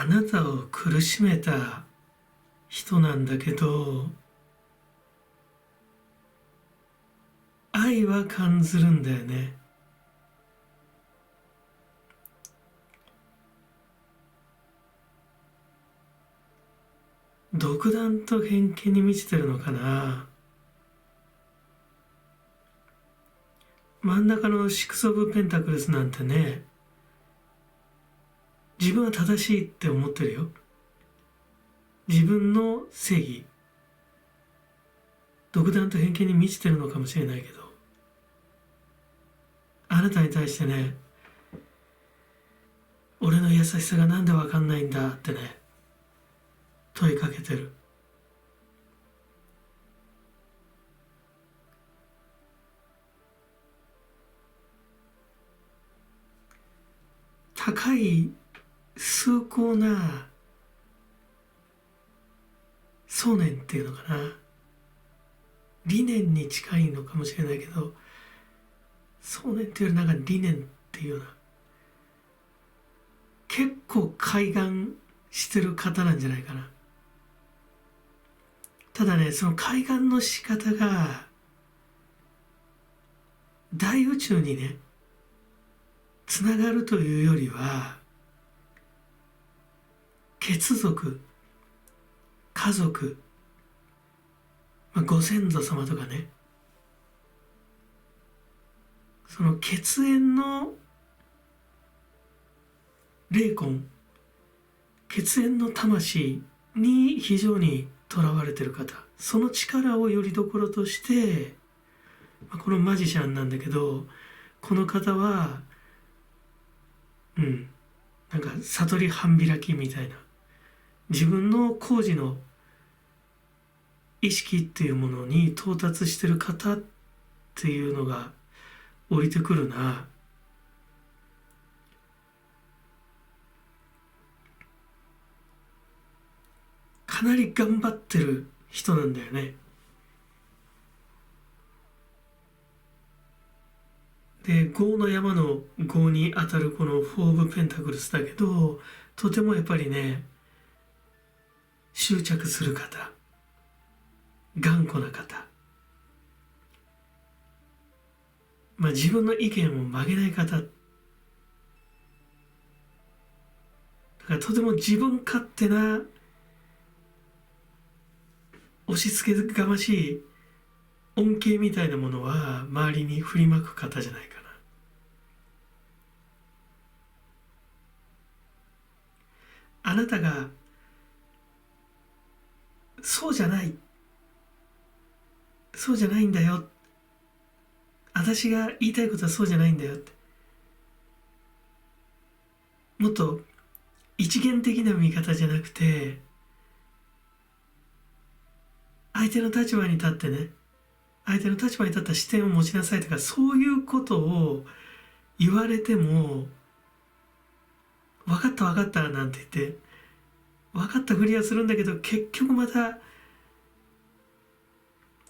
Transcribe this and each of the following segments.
あなたを苦しめた人なんだけど、愛は感じるんだよね。独断と偏見に満ちてるのかな。真ん中のシクス・オブ・ペンタクルスなんてね、自分は正しいって思ってるよ。自分の正義、独断と偏見に満ちてるのかもしれないけど、あなたに対してね、俺の優しさがなんでわかんないんだってね、問いかけてる。高い崇高な想念っていうのかな、理念に近いのかもしれないけど、想念っていうよりなんか理念っていうような、結構開眼してる方なんじゃないかな。ただね、その開眼の仕方が大宇宙にねつながるというよりは、血族、家族、ご先祖様とかね、その血縁の霊魂、血縁の魂に非常にとらわれてる方、その力をよりどころとして、このマジシャンなんだけど、この方はなんか悟り半開きみたいな、自分の工事の意識っていうものに到達してる方っていうのが降りてくるな。かなり頑張ってる人なんだよね。で、業の山の業にあたるこのフォー・オブ・ペンタクルスだけど、とてもやっぱりね、執着する方、頑固な方、自分の意見を曲げない方、だからとても自分勝手な押し付けがましい恩恵みたいなものは周りに振りまく方じゃないかな。あなたがそうじゃない、そうじゃないんだよ、私が言いたいことはそうじゃないんだよって、もっと一元的な見方じゃなくて、相手の立場に立ってね、相手の立場に立った視点を持ちなさいとか、そういうことを言われても、分かった分かったなんて言って分かったふりはするんだけど、結局また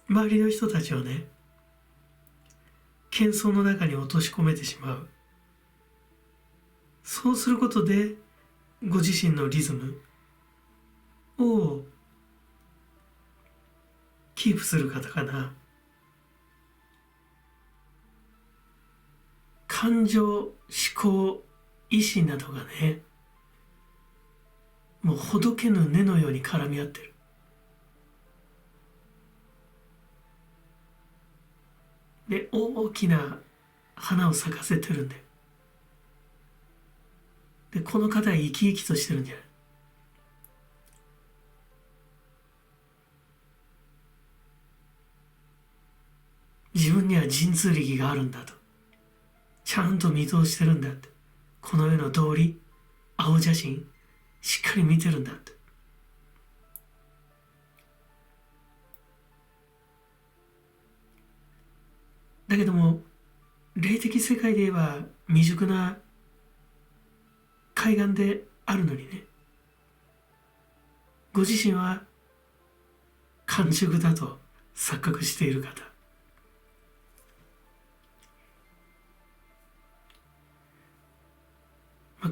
周りの人たちをね、喧騒の中に落とし込めてしまう。そうすることでご自身のリズムをキープする方かな。感情、思考、意志などがね、もうほどけぬ根のように絡み合ってる。で、大きな花を咲かせてるんで。で、この方は生き生きとしてるんじゃない。自分には神通力があるんだと。ちゃんと見通してるんだって。この世の道理、青写真、しっかり見てるんだって。だけども、霊的世界で言えば未熟な海岸であるのにね、ご自身は完熟だと錯覚している方。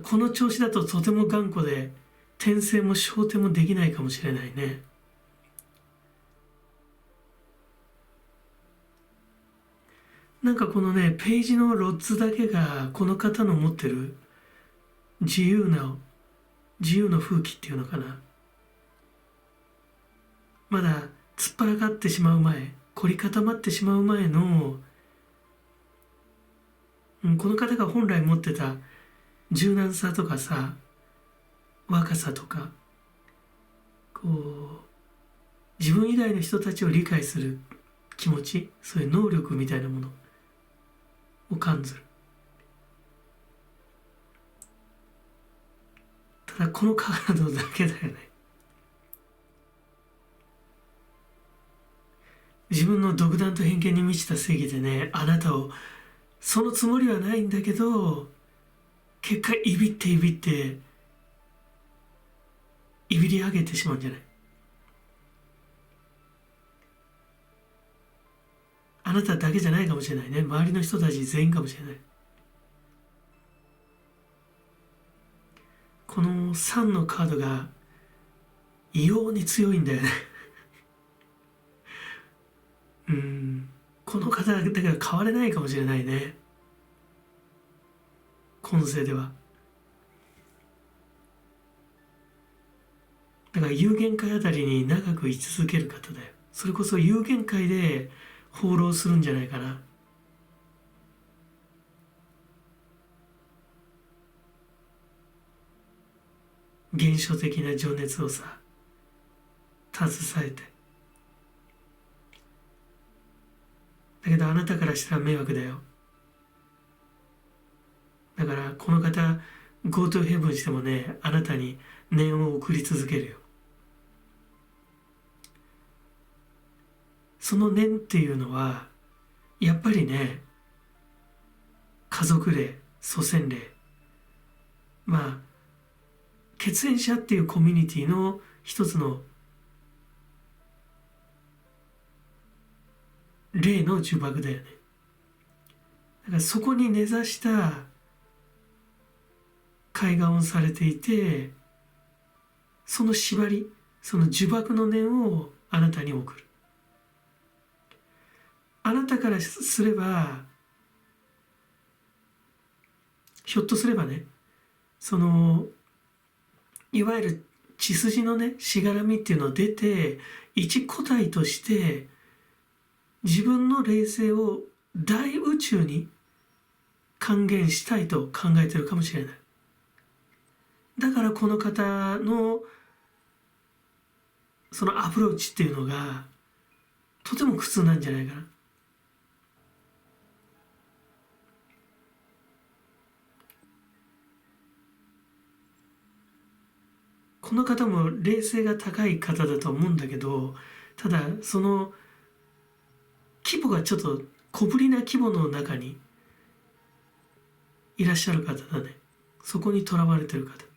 この調子だととても頑固で転生も昇天もできないかもしれないね。なんかこのね、ページのロッツだけがこの方の持ってる自由の風紀っていうのかな。まだ突っ張らかってしまう前、凝り固まってしまう前の、この方が本来持ってた柔軟さとかさ、若さとか、こう、自分以外の人たちを理解する気持ち、そういう能力みたいなものを感じる。ただこのカードだけだよね。自分の独断と偏見に満ちた正義でね、あなたをそのつもりはないんだけど、結果いびっていびり上げてしまうんじゃない。あなただけじゃないかもしれないね。周りの人たち全員かもしれない。この3のカードが異様に強いんだよねこの方だけは変われないかもしれないね、今世では。だから有限界あたりに長く居続ける方だよ。それこそ有限界で放浪するんじゃないかな。原初的な情熱をさ携えて。だけどあなたからしたら迷惑だよ。だからこの方 Go to Heaven してもね、あなたに念を送り続けるよ。その念っていうのはやっぱりね、家族霊、祖先霊、まあ血縁者っていうコミュニティの一つの霊の呪縛だよね。だからそこに根ざした開眼をされていて、その縛り、その呪縛の念をあなたに送る。あなたからすれば、ひょっとすればね、そのいわゆる血筋のね、しがらみっていうのを出て、一個体として自分の霊性を大宇宙に還元したいと考えてるかもしれない。だからこの方のそのアプローチっていうのがとても苦痛なんじゃないかな。この方も霊性が高い方だと思うんだけど、ただその規模がちょっと小ぶりな規模の中にいらっしゃる方だね。そこにとらわれてる方。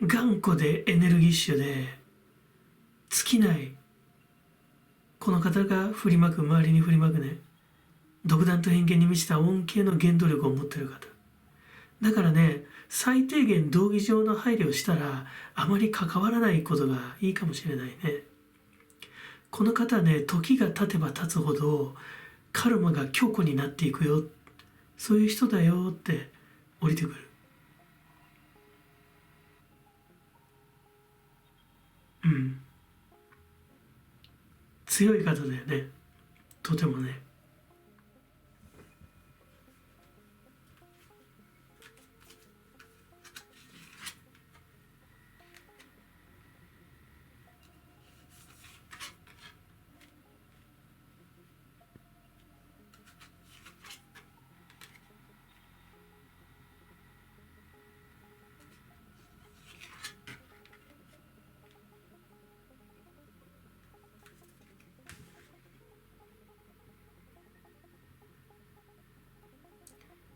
頑固でエネルギッシュで尽きないこの方が振りまく、周りに振りまくね、独断と偏見に満ちた恩恵の原動力を持っている方だからね、最低限道義上の配慮をしたらあまり関わらないことがいいかもしれないね。この方ね、時が経てば経つほどカルマが強固になっていくよ、そういう人だよって降りてくる。強い方だよね、とてもね。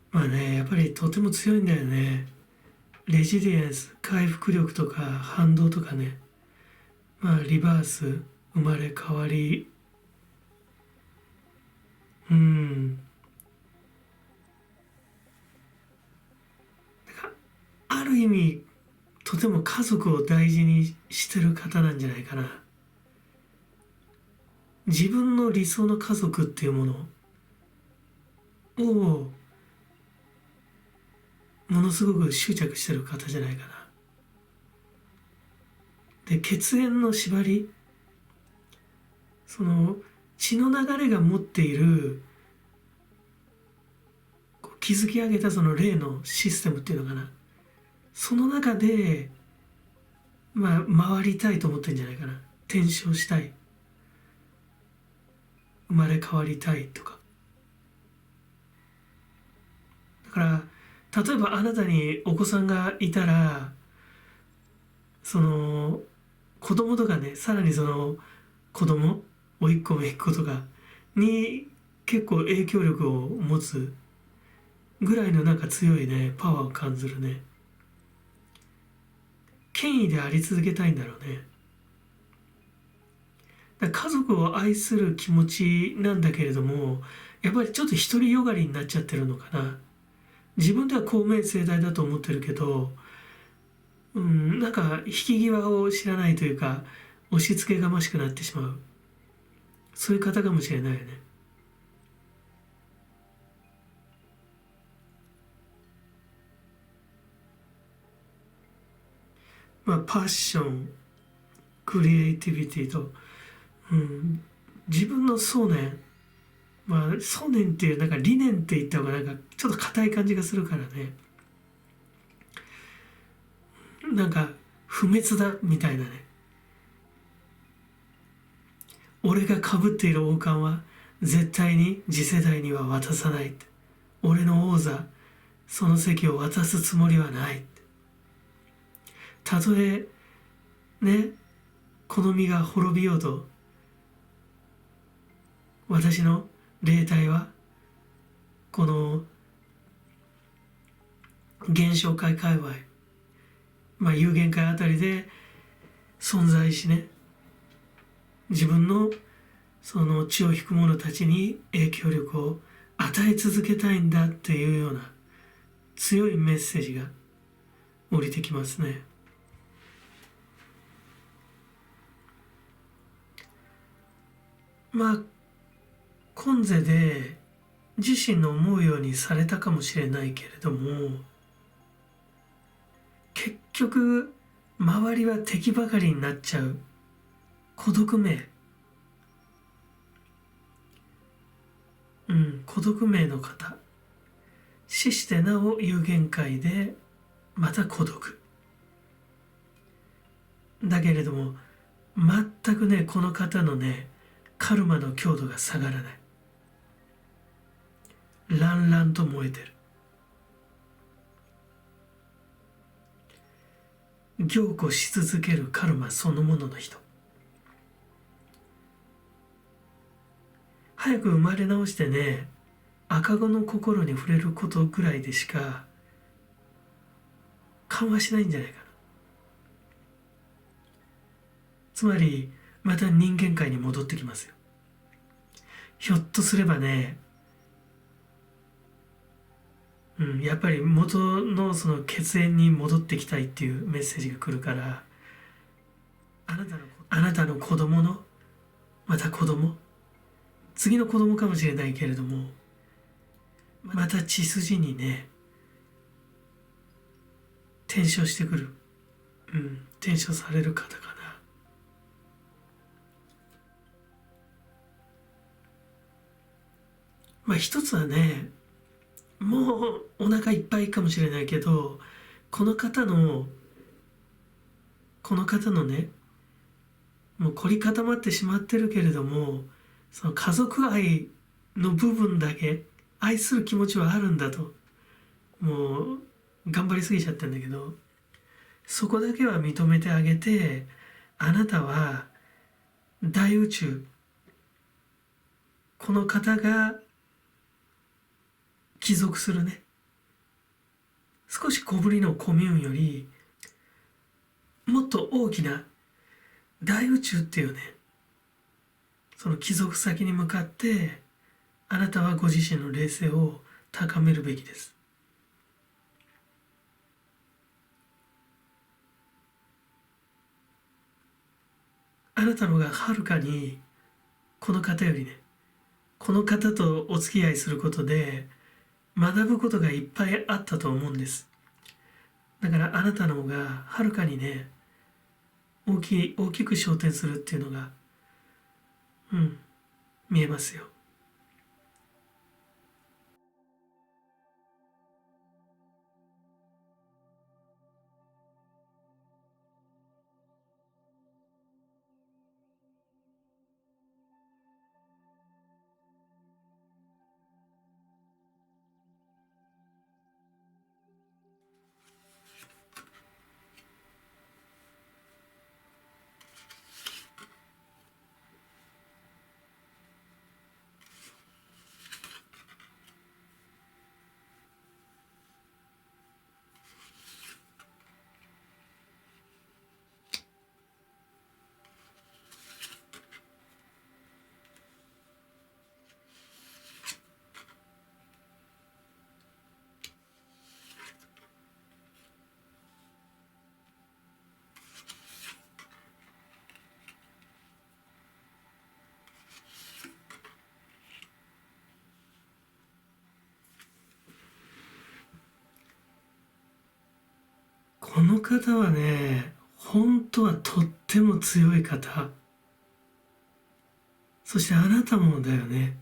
まあね、やっぱりとても強いんだよね。レジリエンス、回復力とか反動とかね、リバース、生まれ変わり、ある意味とても家族を大事にしてる方なんじゃないかな。自分の理想の家族っていうものをものすごく執着してる方じゃないかな。で、血縁の縛り、その血の流れが持っている築き上げたその霊のシステムっていうのかな、その中で回りたいと思ってるんじゃないかな。転生したい、生まれ変わりたいとか。だから例えばあなたにお子さんがいたら、その子供とかね、さらにその子供、甥っ子姪っ子とかに結構影響力を持つぐらいのなんか強いね、パワーを感じるね。権威であり続けたいんだろうね。だから家族を愛する気持ちなんだけれども、やっぱりちょっと独りよがりになっちゃってるのかな。自分では公明正大だと思ってるけど、なんか引き際を知らないというか、押し付けがましくなってしまう、そういう方かもしれないよね。パッション、クリエイティビティと、自分の想念、想念っていうなんか理念って言った方がなんかちょっと硬い感じがするからね。なんか不滅だみたいなね。俺が被っている王冠は絶対に次世代には渡さないって。俺の王座、その席を渡すつもりはない。たとえね、この身が滅びようと、私の霊体はこの現象界界隈、有限界あたりで存在しね、自分のその血を引く者たちに影響力を与え続けたいんだっていうような強いメッセージが降りてきますね。今世で自身の思うようにされたかもしれないけれども、結局周りは敵ばかりになっちゃう孤独名、孤独名の方、死してなお有限界でまた孤独だけれども、全くね、この方のね、カルマの強度が下がらない。乱々と燃えてる。凝固し続けるカルマそのものの人。早く生まれ直してね、赤子の心に触れることぐらいでしか緩和しないんじゃないかな。つまりまた人間界に戻ってきますよ。ひょっとすればね、やっぱり元のその血縁に戻ってきたいっていうメッセージが来るから、あなたの子供のまた子供、次の子供かもしれないけれども、また血筋にね転生してくる、転生される方かな。一つはね、もうお腹いっぱいかもしれないけど、この方のね、もう凝り固まってしまってるけれども、その家族愛の部分だけ愛する気持ちはあるんだと、もう頑張りすぎちゃってるんだけど、そこだけは認めてあげて、あなたは大宇宙、この方が帰属するね、少し小ぶりのコミューンよりもっと大きな大宇宙っていうね、その帰属先に向かってあなたはご自身の霊性を高めるべきです。あなたのがはるかにこの方よりね、この方とお付き合いすることで学ぶことがいっぱいあったと思うんです。だからあなたの方がはるかにね、大きく昇天するっていうのが、見えますよ。この方はね、本当はとっても強い方。そしてあなたもだよね。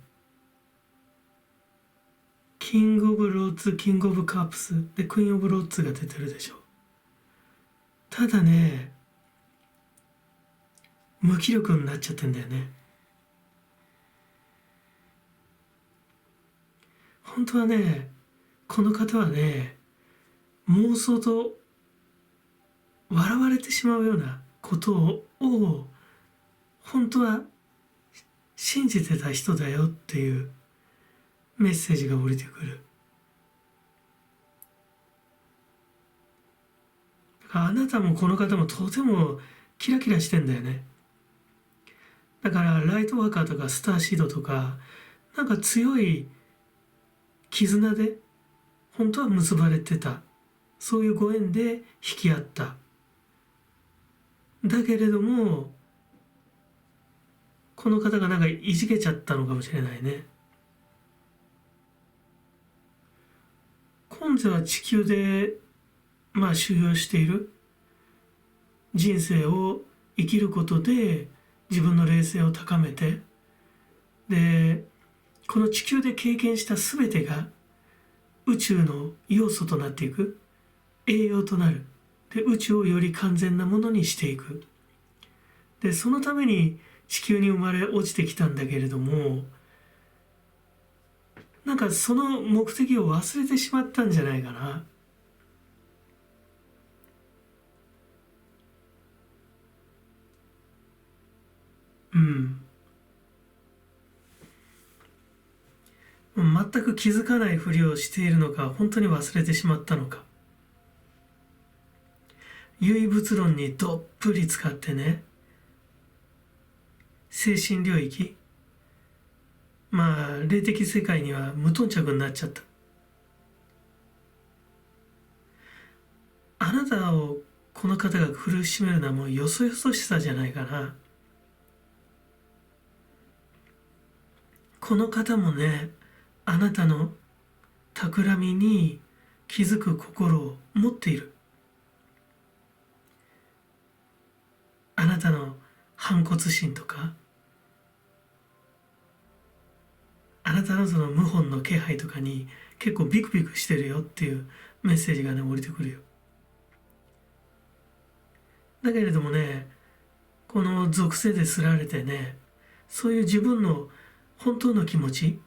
キングオブローツ、キングオブカープスでクイーンオブローツが出てるでしょ。ただね、無気力になっちゃってんだよね。本当はね、この方はね、妄想と笑われてしまうようなことを本当は信じてた人だよっていうメッセージが降りてくる。だからあなたもこの方もとてもキラキラしてんだよね。だからライトワーカーとかスターシードとか、なんか強い絆で本当は結ばれてた。そういうご縁で引き合った。だけれどもこの方がなんかいじけちゃったのかもしれないね。今世は地球で修行している、人生を生きることで自分の霊性を高めて、でこの地球で経験した全てが宇宙の要素となっていく、栄養となる。で宇宙をより完全なものにしていく。でそのために地球に生まれ落ちてきたんだけれども、なんかその目的を忘れてしまったんじゃないかな。全く気づかないふりをしているのか、本当に忘れてしまったのか。唯物論にどっぷり使ってね、精神領域、霊的世界には無頓着になっちゃった。あなたをこの方が苦しめるのはもうよそよそしさじゃないかな。この方もね、あなたの企みに気づく心を持っている。あなたの反骨心とか、あなたのその謀反の気配とかに結構ビクビクしてるよっていうメッセージがね、降りてくるよ。だけれどもね、この属性ですられてね、そういう自分の本当の気持ち、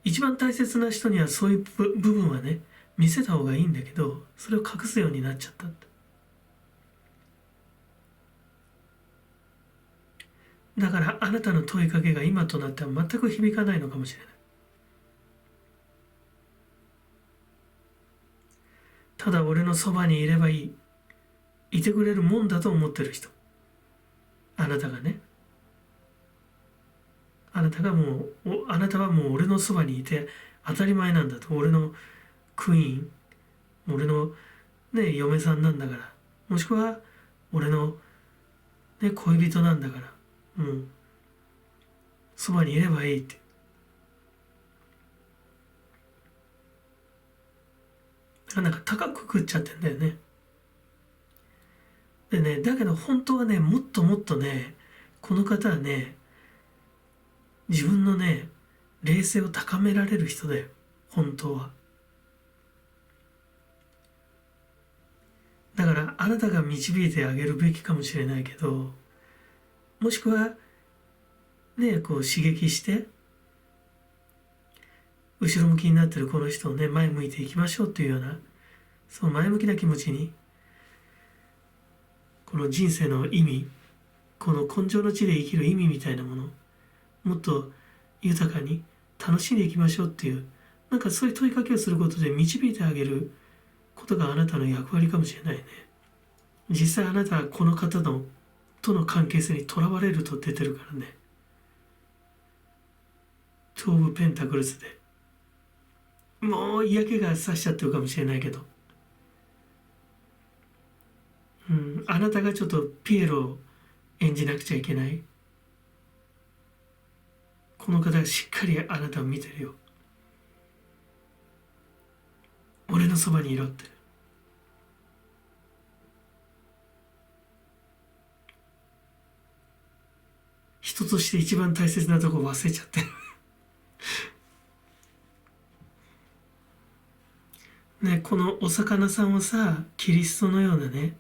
一番大切な人にはそういう部分はね、見せた方がいいんだけど、それを隠すようになっちゃったって。だからあなたの問いかけが今となっては全く響かないのかもしれない。ただ俺のそばにいればいい、いてくれるもんだと思ってる人、あなたがね、あなたがもうあなたはもう俺のそばにいて当たり前なんだと、俺のクイーン、俺のね嫁さんなんだから、もしくは俺のね恋人なんだから、もうそばにいればいいって。なんか高く食っちゃってんだよね。でね、だけど本当はね、もっともっとね、この方はね、自分のね、冷静を高められる人だよ、本当は。だからあなたが導いてあげるべきかもしれないけど、もしくはね、こう刺激して後ろ向きになってるこの人をね、前向いていきましょうっていうような、その前向きな気持ちに、この人生の意味、この根性の地で生きる意味みたいなもの、もっと豊かに楽しんでいきましょうっていう、なんかそういう問いかけをすることで導いてあげることがあなたの役割かもしれないね。実際あなたはこの方との関係性にとらわれると出てるからね。トーブペンタクルズでもう嫌気がさしちゃってるかもしれないけど、あなたがちょっとピエロを演じなくちゃいけない。この方がしっかりあなたを見てるよ。俺のそばにいろって。人として一番大切なとこ忘れちゃってるね、このお魚さんをさ、キリストのようなね、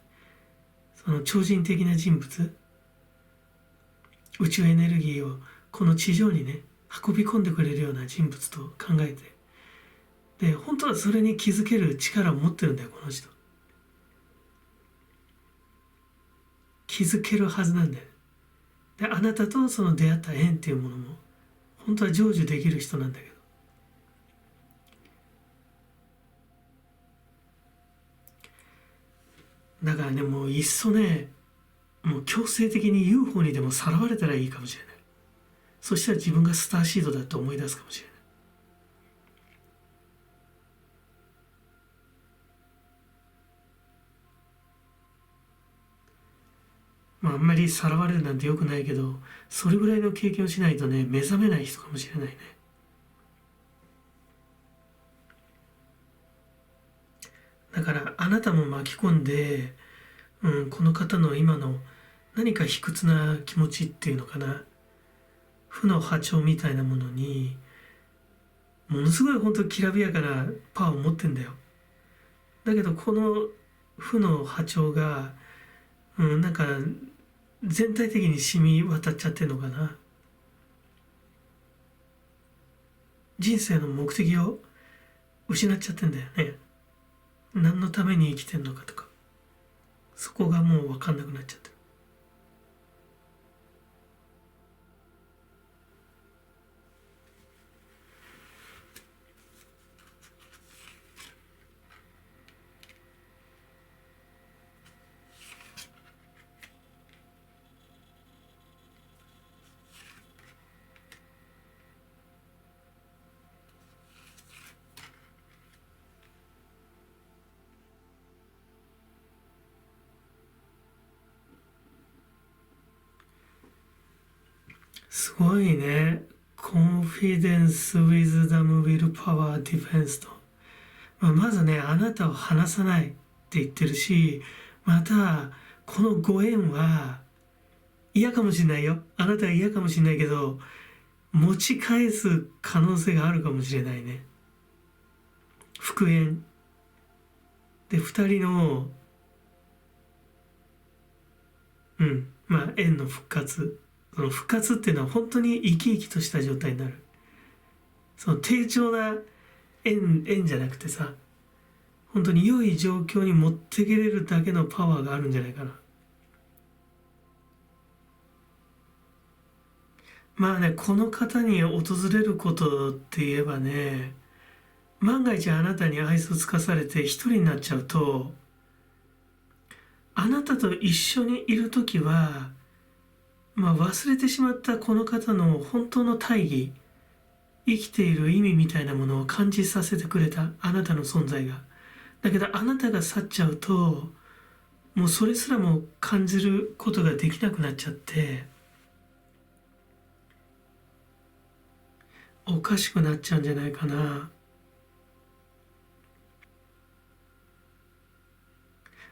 その超人的な人物、宇宙エネルギーをこの地上にね運び込んでくれるような人物と考えて、で本当はそれに気づける力を持ってるんだよ、この人。気づけるはずなんだよ。であなたとその出会った縁っていうものも本当は成就できる人なんだけど、だからね、もういっそね、もう強制的に UFO にでもさらわれたらいいかもしれない。そしたら自分がスターシードだと思い出すかもしれない。まあ、あんまりさらわれるなんてよくないけど、それぐらいの経験をしないとね、目覚めない人かもしれないね。だからあなたも巻き込んで、この方の今の何か卑屈な気持ちっていうのかな、負の波長みたいなものにものすごい本当きらびやかなパワーを持ってんだよ。だけどこの負の波長が、なんか全体的に染み渡っちゃってるのかな。人生の目的を失っちゃってんだよね。何のために生きてんのかとか、そこがもう分かんなくなっちゃってる。すごいね。Confidence, Wisdom, Willpower, Defense と。まずね、あなたを離さないって言ってるし、また、このご縁は嫌かもしれないよ。あなたは嫌かもしれないけど、持ち返す可能性があるかもしれないね。復縁。で、二人の、縁の復活。その復活っていうのは本当に生き生きとした状態になる。その低調な縁じゃなくてさ、本当に良い状況に持っていけれるだけのパワーがあるんじゃないかな。まあね、この方に訪れることって言えばね、万が一あなたに愛想つかされて一人になっちゃうと、あなたと一緒にいる時は、忘れてしまったこの方の本当の大義、生きている意味みたいなものを感じさせてくれたあなたの存在が。だけどあなたが去っちゃうと、もうそれすらも感じることができなくなっちゃって、おかしくなっちゃうんじゃないかな。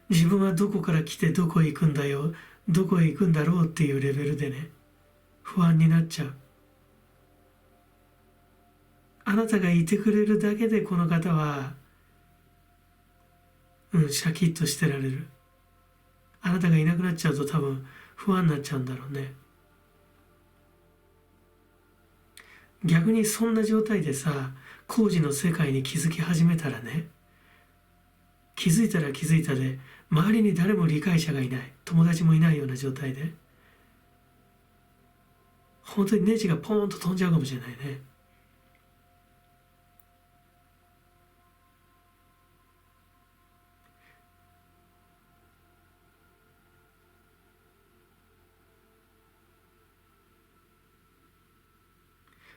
自分はどこから来てどこへ行くんだよ、どこへ行くんだろうっていうレベルでね、不安になっちゃう。あなたがいてくれるだけでこの方は、シャキッとしてられる。あなたがいなくなっちゃうと多分不安になっちゃうんだろうね。逆にそんな状態でさ、工事の世界に気づき始めたらね、気づいたら気づいたで、周りに誰も理解者がいない、友達もいないような状態で、本当にネジがポーンと飛んじゃうかもしれないね。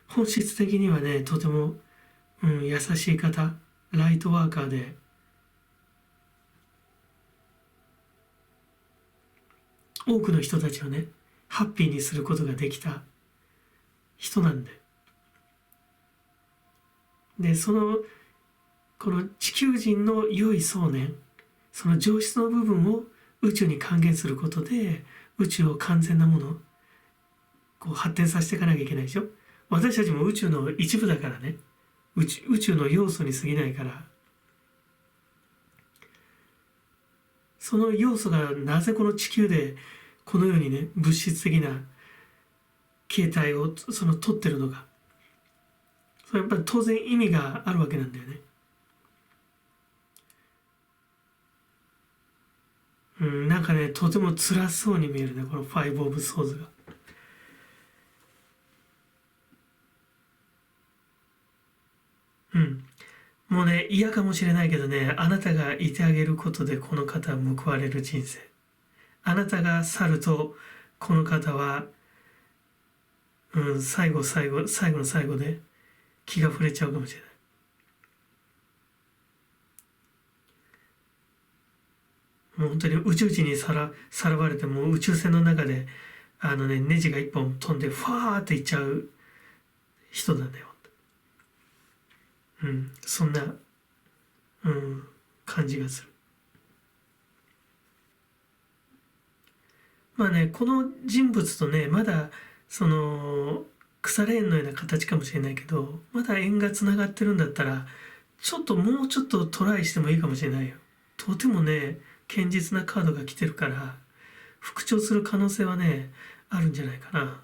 本質的にはね、とても、優しい方、ライトワーカーで、多くの人たちをね、ハッピーにすることができた人なんで。で、この地球人の良い想念、その上質の部分を宇宙に還元することで、宇宙を完全なもの、発展させていかなきゃいけないでしょ。私たちも宇宙の一部だからね。宇宙の要素に過ぎないから。その要素がなぜこの地球でこのようにね、物質的な形態を取ってるのか。それやっぱり当然意味があるわけなんだよね。なんかね、とても辛そうに見えるね、このファイブ・オブ・ソーズが。もうね、嫌かもしれないけどね、あなたがいてあげることでこの方は報われる人生。あなたが去ると、この方は、最後の最後で気が触れちゃうかもしれない。もう本当に宇宙人にさらわれて、もう宇宙船の中で、ネジが一本飛んで、ファーっていっちゃう人なんだよ。そんな、感じがする。この人物とね、まだ、腐れ縁のような形かもしれないけど、まだ縁がつながってるんだったら、もうちょっとトライしてもいいかもしれないよ。とてもね、堅実なカードが来てるから、復調する可能性はね、あるんじゃないかな。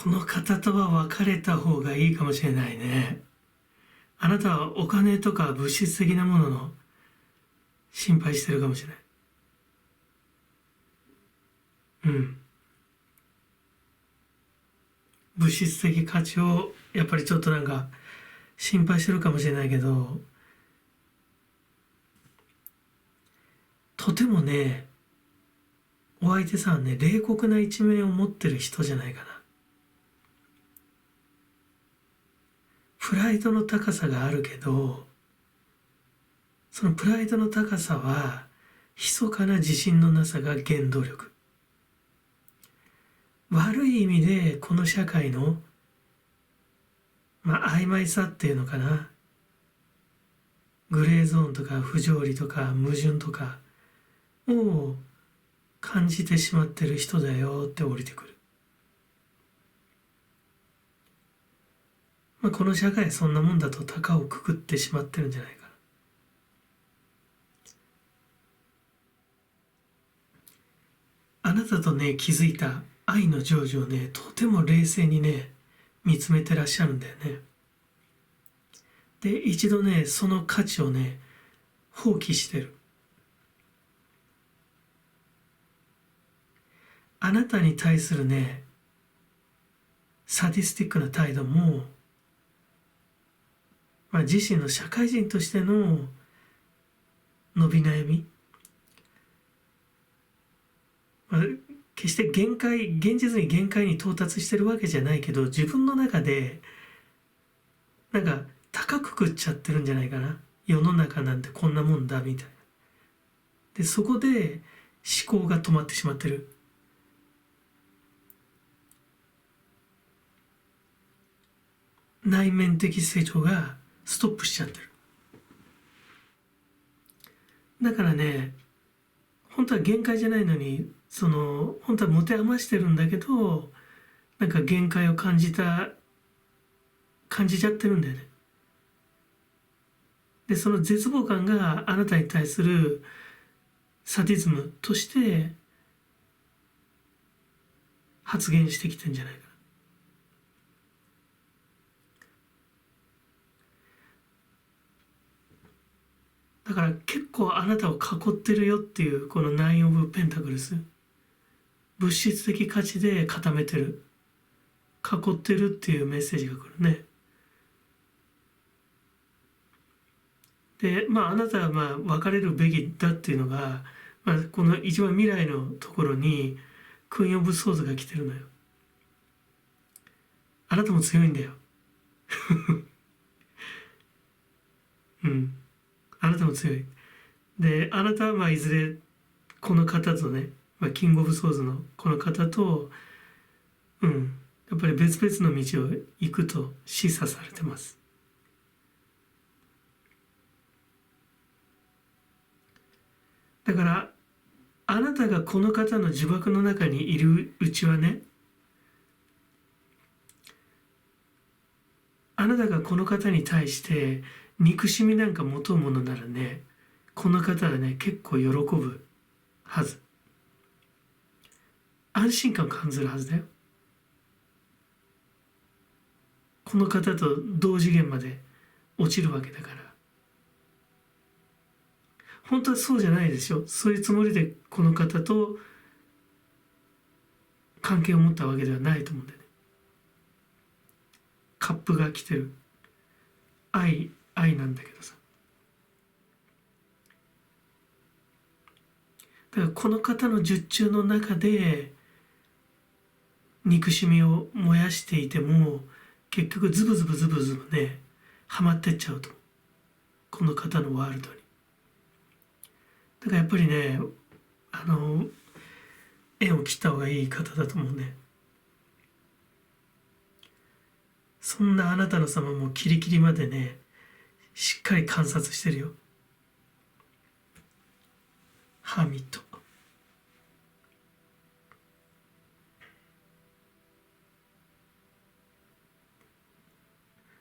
この方とは別れた方がいいかもしれないね。あなたはお金とか物質的なものの心配してるかもしれない。物質的価値をやっぱりちょっとなんか心配してるかもしれないけど、とてもね、お相手さんはね、冷酷な一面を持ってる人じゃないかな。プライドの高さがあるけど、そのプライドの高さは密かな自信のなさが原動力。悪い意味でこの社会の曖昧さっていうのかな、グレーゾーンとか不条理とか矛盾とかを感じてしまってる人だよって降りてくる。この社会そんなもんだと高をくくってしまってるんじゃないかな。あなたとね気づいた愛の成就をねとても冷静にね見つめてらっしゃるんだよね。で一度ねその価値をね放棄してる。あなたに対するねサディスティックな態度も、自身の社会人としての伸び悩み、決して現実に限界に到達してるわけじゃないけど、自分の中でなんか高くくっちゃってるんじゃないかな。世の中なんてこんなもんだみたいな。でそこで思考が止まってしまってる。内面的成長がストップしちゃってる。だからね、本当は限界じゃないのに、本当は持て余してるんだけど、なんか限界を感じちゃってるんだよね。でその絶望感があなたに対するサディズムとして発言してきてんじゃないかな。だから結構あなたを囲ってるよっていうこのナイン・オブ・ペンタクルス、物質的価値で固めてる、囲ってるっていうメッセージが来るね。であなたは別れるべきだっていうのが、この一番未来のところにクイーン・オブ・ソーズが来てるのよ。あなたも強いんだよあなたも強い。であなたはいずれこの方とね、キング・オブ・ソーズのこの方とやっぱり別々の道を行くと示唆されてます。だからあなたがこの方の呪縛の中にいるうちはね、あなたがこの方に対して憎しみなんか持とうものならね、この方はね結構喜ぶはず。安心感を感じるはずだよ。この方と同次元まで落ちるわけだから。本当はそうじゃないでしょ。そういうつもりでこの方と関係を持ったわけではないと思うんだよね。カップが来てる愛なんだけどさ。だからこの方の術中の中で憎しみを燃やしていても結局ズブズブねハマってっちゃうと、この方のワールドに。だからやっぱりね縁を切った方がいい方だと思うね。そんなあなたの様もキリキリまでねしっかり観察してるよ。ハーミット。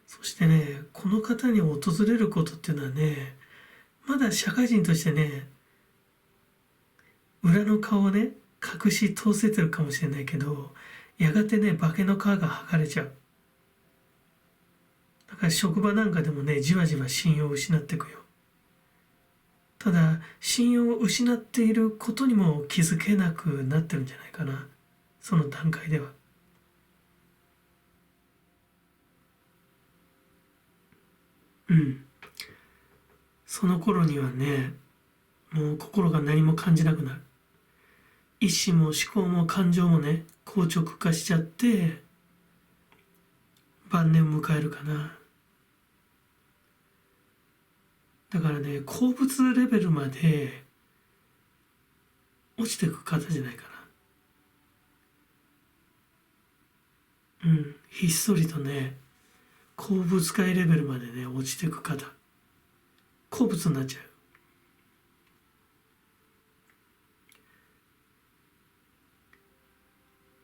そしてねこの方に訪れることっていうのはね、まだ社会人としてね裏の顔をね隠し通せてるかもしれないけど、やがてね化けの皮が剥がれちゃう。だから職場なんかでもねじわじわ信用を失っていくよ。ただ信用を失っていることにも気づけなくなってるんじゃないかな、その段階では。その頃にはねもう心が何も感じなくなる。意志も思考も感情もね硬直化しちゃって晩年を迎えるかな。だからね鉱物レベルまで落ちてく方じゃないかな。ひっそりとね、鉱物界レベルまでね、落ちてく方。鉱物になっちゃう。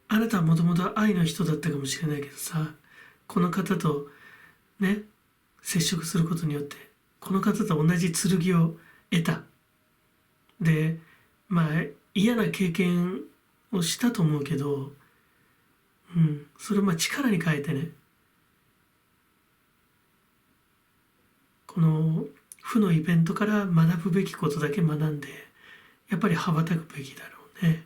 あなたはもともと愛の人だったかもしれないけどさ、この方とね、接触することによって、この方と同じ剣を得た。で、まあ、嫌な経験をしたと思うけど、それをまあ力に変えてね、この負のイベントから学ぶべきことだけ学んで、やっぱり羽ばたくべきだろうね。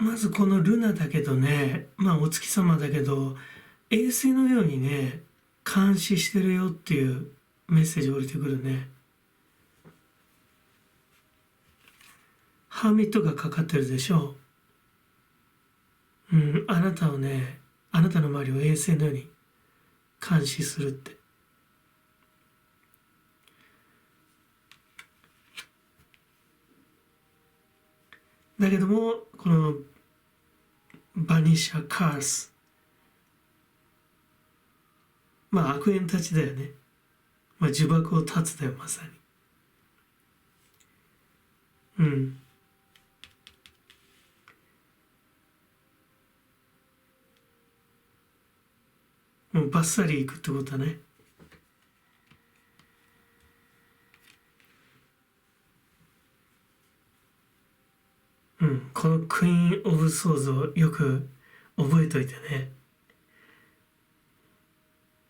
まずこのルナだけどね、まあお月様だけど、衛星のようにね、監視してるよっていうメッセージ降りてくるね。ハーミットがかかってるでしょう。あなたをね、あなたの周りを衛星のように監視するって。だけども、このバニシャ・カース、まあ悪縁たちだよね。まあ呪縛を断つだよ、まさに。もうバッサリいくってことだね。このクイーン・オブ・ソーズをよく覚えといてね。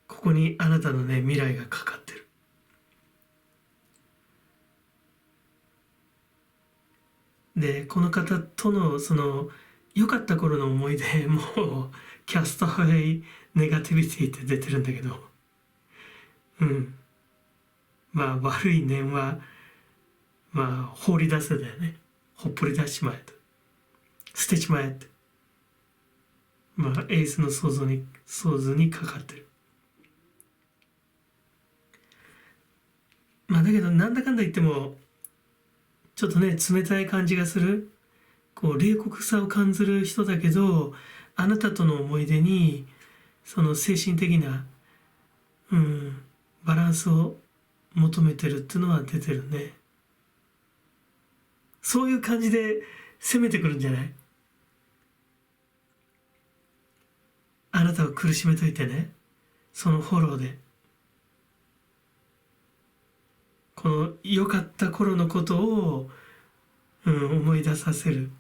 ここにあなたのね、未来がかかってる。で、この方とのその良かった頃の思い出もキャストアウェイネガティビティって出てるんだけど、まあ悪い念はまあ放り出せだよね。ほっぽり出しちまえと、捨てちまえって、まあエースの想像にかかってる。まあだけどなんだかんだ言ってもちょっとね冷たい感じがする、こう冷酷さを感じる人だけど、あなたとの思い出にその精神的なバランスを求めてるっていうのは出てるね。そういう感じで攻めてくるんじゃない？あなたを苦しめといてね、そのフォローでこの良かった頃のことを、思い出させる。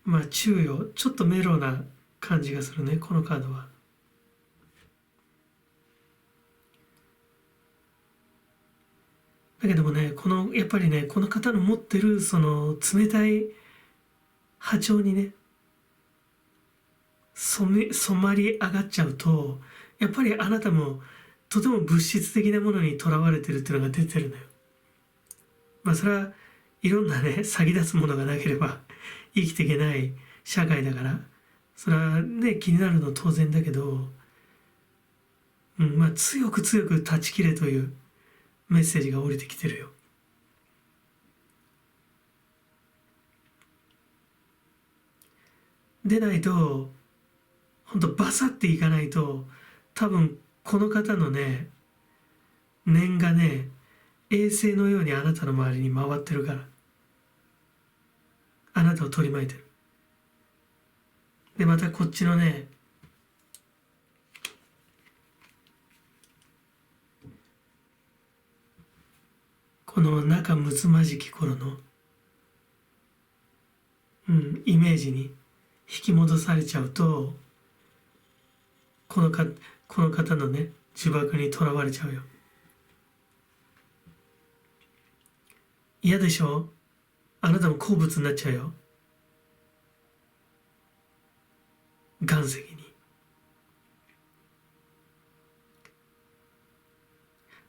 まあ注意を、ちょっとメロな感じがするね、このカードは。だけどもね、やっぱりね、この方の持ってるその冷たい波長にね、染まり上がっちゃうと、やっぱりあなたもとても物質的なものにとらわれてるっていうのが出てるのよ。まあそれはいろんなね、先立つものがなければ生きていけない社会だから、それはね、気になるの当然だけど、まあ強く強く断ち切れというメッセージが降りてきてるよ。でないと、ほんとバサっていかないと、多分この方のね、念がね、衛星のようにあなたの周りに回ってるから、あなたを取り巻いてる。でまたこっちのね、この仲睦まじき頃の、イメージに引き戻されちゃうと、この方のね呪縛にとらわれちゃうよ。嫌でしょ？あなたも好物になっちゃうよ。岩石に。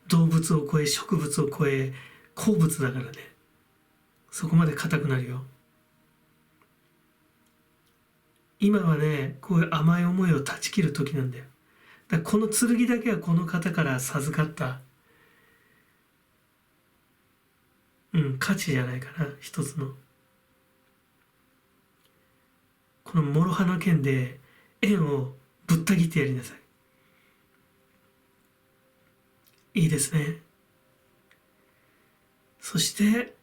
動物を超え植物を超え好物だからね。そこまで硬くなるよ。今はね、こういう甘い思いを断ち切る時なんだよ。だからこの剣だけはこの方から授かった、価値じゃないかな、一つの。この諸刃の剣で縁をぶった切ってやりなさい。いいですね。そして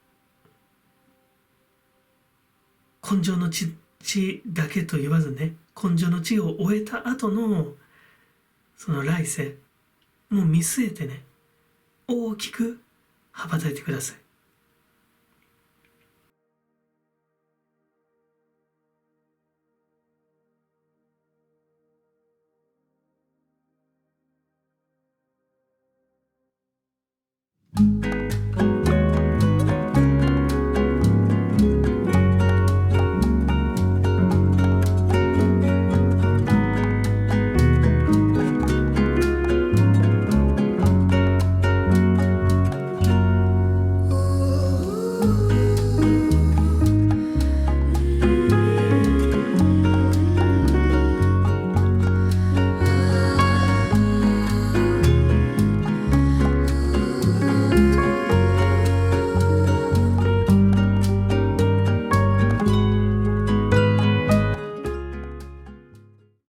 根性の地だけと言わずね、根性の地を終えた後のその来世も見据えてね、大きく羽ばたいてください。